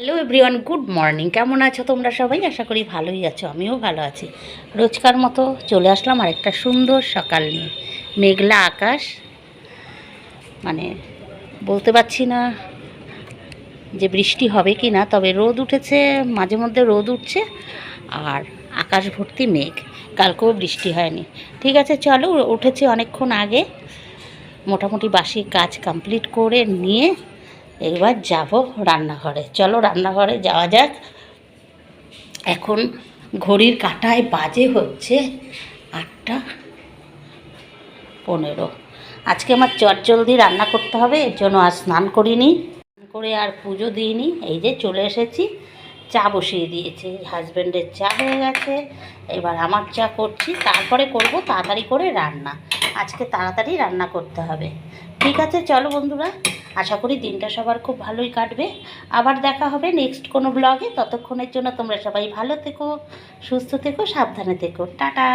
Hello everyone, good morning. কেমন আছো তোমরা সবাই? আশা করি ভালোই আছো, আমিও ভালো আছি। রোজকার মতো চলে আসলাম আরেকটা সুন্দর সকাল নিয়ে। মেঘলা আকাশ, মানে বলতে পারছি না যে বৃষ্টি হবে কি না, তবে রোদ উঠেছে, মাঝে মধ্যে রোদ উঠছে আর আকাশ ভর্তি মেঘ। কালকেও বৃষ্টি হয়নি। ঠিক আছে, চলো, উঠেছি অনেকক্ষণ আগে, মোটামুটি বাসি কাজ কমপ্লিট করে নিয়ে এবার যাব রান্নাঘরে। চলো রান্নাঘরে যাওয়া যাক। এখন ঘড়ির কাঁটায় বাজে হচ্ছে 8:15। আজকে আমার চটজলদি রান্না করতে হবে, এর জন্য আর স্নান করিনি, স্নান করে আর পুজো দিইনি। এই যে চলে এসেছি, চা বসিয়ে দিয়েছি, হাজব্যান্ডের চা হয়ে গেছে, এবার আমার চা করছি, তারপরে করব তাড়াতাড়ি করে রান্না। আজকে তাড়াতাড়ি রান্না করতে হবে। ঠিক আছে, চলো বন্ধুরা, আশা করি দিনটা সবার খুব ভালোই কাটবে। আবার দেখা হবে নেক্সট কোনো ব্লগে। ততক্ষণের জন্য তোমরা সবাই ভালো থেকো, সুস্থ থেকো, সাবধানে থেকো। টাটা।